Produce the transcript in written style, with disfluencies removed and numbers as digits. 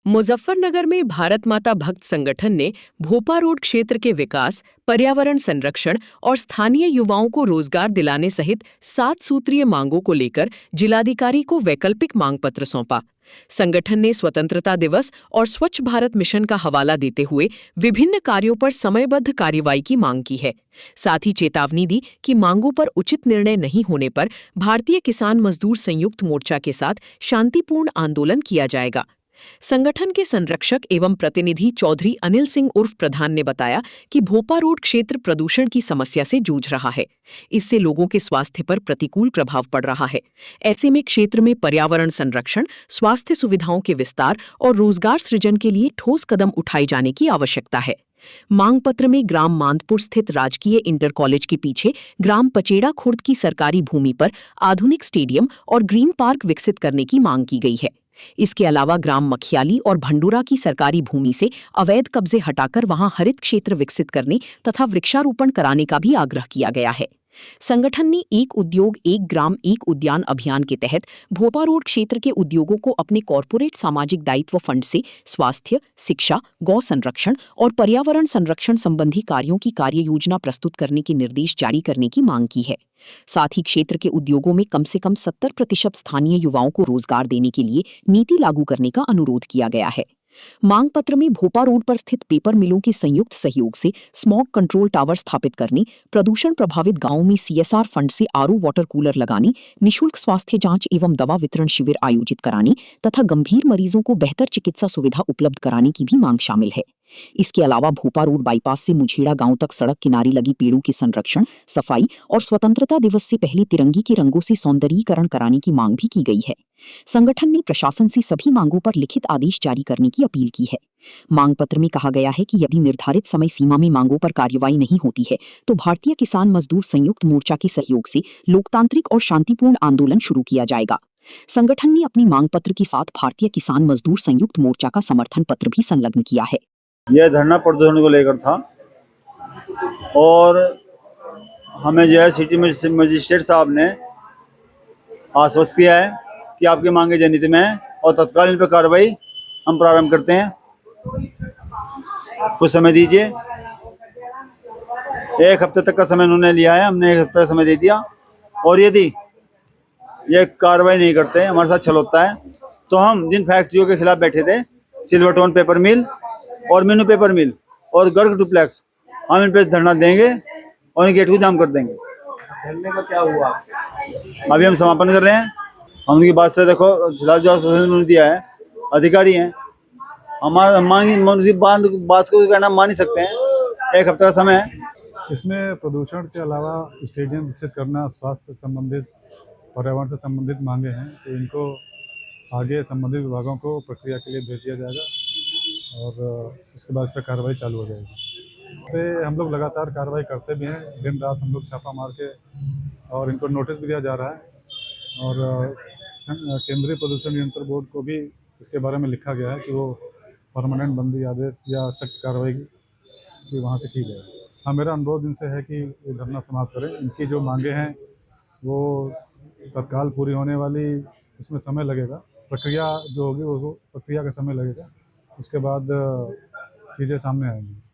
मुजफ्फरनगर में भारत माता भक्त संगठन ने भोपा रोड क्षेत्र के विकास, पर्यावरण संरक्षण और स्थानीय युवाओं को रोजगार दिलाने सहित 7 सूत्रीय मांगों को लेकर जिलाधिकारी को वैकल्पिक मांग पत्र सौंपा। संगठन ने स्वतंत्रता दिवस और स्वच्छ भारत मिशन का हवाला देते हुए विभिन्न कार्यों पर समयबद्ध कार्रवाई की मांग की है। साथ ही चेतावनी दी कि मांगों पर उचित निर्णय नहीं होने पर भारतीय किसान मजदूर संयुक्त मोर्चा के साथ शांतिपूर्ण आंदोलन किया जाएगा। संगठन के संरक्षक एवं प्रतिनिधि चौधरी अनिल सिंह उर्फ प्रधान ने बताया कि भोपा रोड क्षेत्र प्रदूषण की समस्या से जूझ रहा है। इससे लोगों के स्वास्थ्य पर प्रतिकूल प्रभाव पड़ रहा है। ऐसे में क्षेत्र में पर्यावरण संरक्षण, स्वास्थ्य सुविधाओं के विस्तार और रोजगार सृजन के लिए ठोस कदम उठाए जाने की आवश्यकता है। मांग पत्र में ग्राम मांदपुर स्थित राजकीय इंटर कॉलेज के पीछे ग्राम पचेड़ा खुर्द की सरकारी भूमि पर आधुनिक स्टेडियम और ग्रीन पार्क विकसित करने की मांग की गई है। इसके अलावा ग्राम मखियाली और भंडूरा की सरकारी भूमि से अवैध कब्जे हटाकर वहां हरित क्षेत्र विकसित करने तथा वृक्षारोपण कराने का भी आग्रह किया गया है। संगठन ने एक उद्योग एक ग्राम एक उद्यान अभियान के तहत भोपा रोड क्षेत्र के उद्योगों को अपने कॉरपोरेट सामाजिक दायित्व फंड से स्वास्थ्य, शिक्षा, गौ संरक्षण और पर्यावरण संरक्षण संबंधी कार्यों की कार्ययोजना प्रस्तुत करने के निर्देश जारी करने की मांग की है। साथ ही क्षेत्र के उद्योगों में कम से कम 70% स्थानीय युवाओं को रोजगार देने के लिए नीति लागू करने का अनुरोध किया गया है। मांग पत्र में भोपा रोड पर स्थित पेपर मिलों के संयुक्त सहयोग से स्मॉग कंट्रोल टावर स्थापित करने, प्रदूषण प्रभावित गांवों में सीएसआर फंड से आरओ वाटर कूलर लगाने, निःशुल्क स्वास्थ्य जांच एवं दवा वितरण शिविर आयोजित कराने तथा गंभीर मरीजों को बेहतर चिकित्सा सुविधा उपलब्ध कराने की भी मांग शामिल है। इसके अलावा भोपा रोड बाईपास से मुझेड़ा गांव तक सड़क किनारे लगी पेड़ों के संरक्षण, सफाई और स्वतंत्रता दिवस से पहले तिरंगे के रंगों से सौंदर्यीकरण कराने की मांग भी की गई है। संगठन ने प्रशासन से सभी मांगों पर लिखित आदेश जारी करने की अपील की है। मांग पत्र में कहा गया है कि यदि निर्धारित समय सीमा में मांगों पर कार्रवाई नहीं होती है तो भारतीय किसान मजदूर संयुक्त मोर्चा के सहयोग से लोकतांत्रिक और शांतिपूर्ण आंदोलन शुरू किया जाएगा। संगठन ने अपनी मांग पत्र के साथ भारतीय किसान मजदूर संयुक्त मोर्चा का समर्थन पत्र भी संलग्न किया है। यह धरना प्रदूषण को लेकर था और हमें जो है सिटी मजिस्ट्रेट साहब ने आश्वस्त किया है कि आपकी मांगे जनहित में है और तत्काल इन पर कार्रवाई हम प्रारंभ करते हैं। कुछ समय दीजिए। 1 हफ्ते तक का समय उन्होंने लिया है, हमने 1 हफ्ते का समय दे दिया और यदि ये कार्रवाई नहीं करते, हमारे साथ छल होता है, तो हम जिन फैक्ट्रियों के खिलाफ बैठे थे, सिल्वरटोन पेपर मिल और मीनू पेपर मिल और गर्ग डुप्लेक्स, हम इन पे धरना देंगे और इन गेट को जाम कर देंगे। धरने का क्या हुआ? अभी हम समापन कर रहे हैं। हम उनकी बात से देखो खिलाफ जो आश्वासन उन्होंने दिया है, अधिकारी हैं, हमारा उनकी बात को कहना मान ही सकते हैं। 1 हफ्ते का समय है। इसमें प्रदूषण के अलावा स्टेडियम विकसित करना, स्वास्थ्य से संबंधित, पर्यावरण से संबंधित मांगे हैं, तो इनको आगे संबंधित विभागों को प्रक्रिया के लिए भेज दिया जाएगा और उसके बाद इस पर कार्रवाई चालू हो जाएगी। तो हम लोग लगातार कार्रवाई करते भी हैं, दिन रात हम लोग छापा मार के, और इनको नोटिस भी दिया जा रहा है और केंद्रीय प्रदूषण नियंत्रण बोर्ड को भी इसके बारे में लिखा गया है कि वो परमानेंट बंदी आदेश या सख्त कार्रवाई की वहाँ से की जाए। हाँ, मेरा अनुरोध इनसे है कि ये धरना समाप्त करें। इनकी जो मांगे हैं वो तत्काल पूरी होने वाली, इसमें समय लगेगा, प्रक्रिया जो होगी वो प्रक्रिया का समय लगेगा, उसके बाद चीज़ें सामने आएंगी।